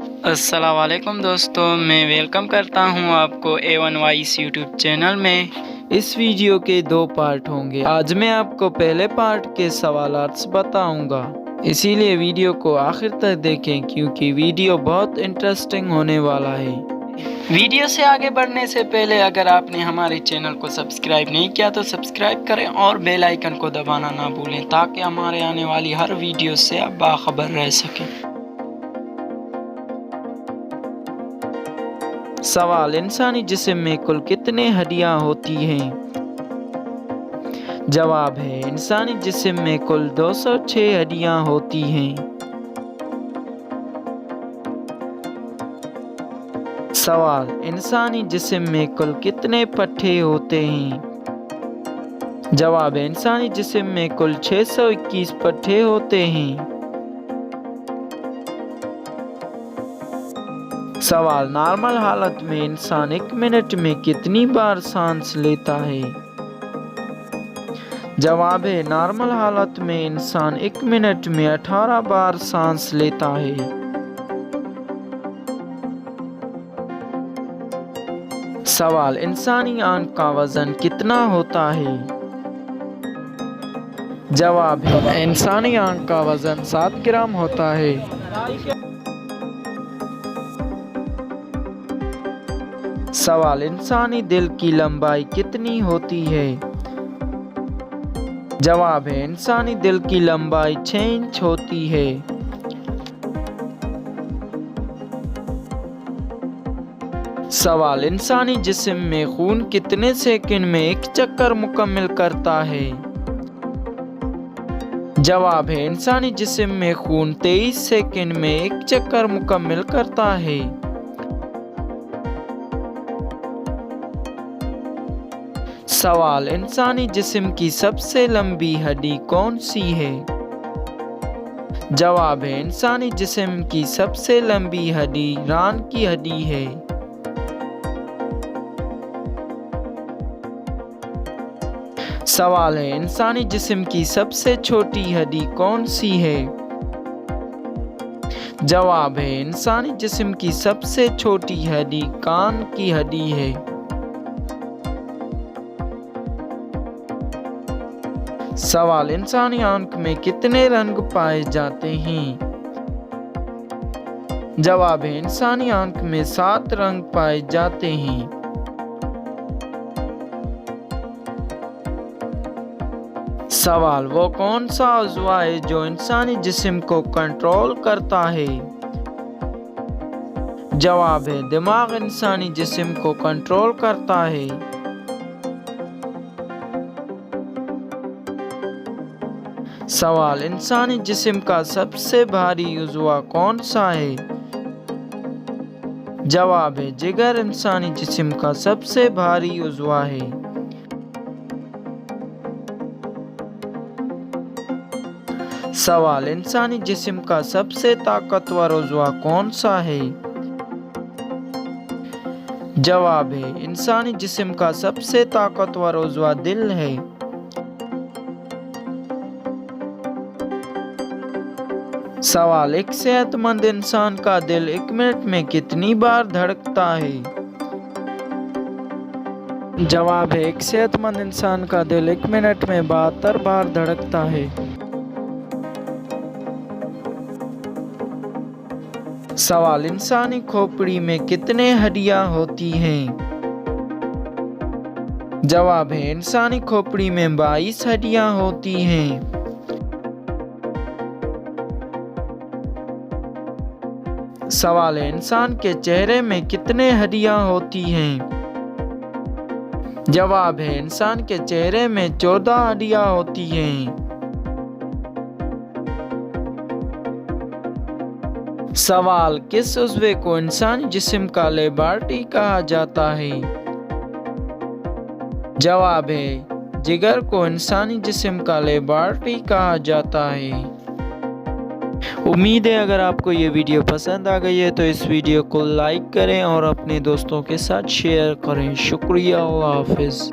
السلام علیکم دوستوں، میں ویلکم کرتا ہوں آپ کو A1 وائس یوٹیوب چینل میں۔ اس ویڈیو کے 2 پارٹ ہوں گے۔ آج میں آپ کو پہلے پارٹ کے سوالات بتاؤں گا، اسی لیے ویڈیو کو آخر تک دیکھیں کیونکہ ویڈیو بہت انٹرسٹنگ ہونے والا ہے۔ ویڈیو سے آگے بڑھنے سے پہلے اگر آپ نے ہمارے چینل کو سبسکرائب نہیں کیا تو سبسکرائب کریں اور بیل آئیکن کو دبانا نہ بھولیں تاکہ ہمارے آنے والی ہر ویڈیو سے آپ باخبر رہ سکیں۔ سوال: انسانی جسم میں کل کتنے ہڈیاں ہوتی ہیں؟ جواب ہے انسانی جسم میں کل 206 ہڈیاں ہوتی ہیں۔ سوال: انسانی جسم میں کل کتنے پٹھے ہوتے ہیں؟ جواب ہے انسانی جسم میں کل 621 پٹھے ہوتے ہیں۔ سوال: نارمل حالت میں انسان 1 منٹ میں کتنی بار سانس لیتا ہے؟ جواب ہے نارمل حالت میں انسان 1 منٹ میں 18 بار سانس لیتا ہے۔ سوال: انسانی آنکھ کا وزن کتنا ہوتا ہے؟ جواب ہے انسانی آنکھ کا وزن 7 گرام ہوتا ہے۔ سوال: انسانی دل کی لمبائی کتنی ہوتی ہے؟ جواب ہے انسانی دل کی لمبائی 6 انچ ہوتی ہے۔ سوال: انسانی جسم میں خون کتنے سیکنڈ میں 1 چکر مکمل کرتا ہے؟ جواب ہے انسانی جسم میں خون 23 سیکنڈ میں 1 چکر مکمل کرتا ہے۔ سوال: انسانی جسم کی سب سے لمبی ہڈی کون سی ہے؟ جواب ہے انسانی جسم کی سب سے لمبی ہڈی ران کی ہڈی ہے۔ سوال ہے انسانی جسم کی سب سے چھوٹی ہڈی کون سی ہے؟ جواب ہے انسانی جسم کی سب سے چھوٹی ہڈی کان کی ہڈی ہے۔ سوال: انسانی آنکھ میں کتنے رنگ پائے جاتے ہیں؟ جواب ہے انسانی آنکھ میں 7 رنگ پائے جاتے ہیں۔ سوال: وہ کون سا عضو ہے جو انسانی جسم کو کنٹرول کرتا ہے؟ جواب ہے دماغ انسانی جسم کو کنٹرول کرتا ہے۔ سوال: انسانی جسم کا سب سے بھاری عضو کون سا ہے؟ جواب ہے جگر انسانی جسم کا سب سے بھاری عضو ہے۔ سوال: انسانی جسم کا سب سے طاقتور عضو کون سا ہے؟ جواب ہے انسانی جسم کا سب سے طاقتور عضو دل ہے۔ سوال: ایک صحت مند انسان کا دل 1 منٹ میں کتنی بار دھڑکتا ہے؟ جواب ہے ایک صحت مند انسان کا دل 1 منٹ میں 72 بار دھڑکتا ہے۔ سوال: انسانی کھوپڑی میں کتنے ہڈیاں ہوتی ہیں؟ جواب ہے انسانی کھوپڑی میں 22 ہڈیاں ہوتی ہیں۔ سوال ہے انسان کے چہرے میں کتنے ہڈیاں ہوتی ہیں؟ جواب ہے انسان کے چہرے میں 14 ہڈیاں ہوتی ہیں۔ سوال: کس عضو کو انسانی جسم کا لیبارٹری کہا جاتا ہے؟ جواب ہے جگر کو انسانی جسم کا لیبارٹری کہا جاتا ہے۔ امید ہے اگر آپ کو یہ ویڈیو پسند آ گئی ہے تو اس ویڈیو کو لائک کریں اور اپنے دوستوں کے ساتھ شیئر کریں۔ شکریہ، اللہ حافظ۔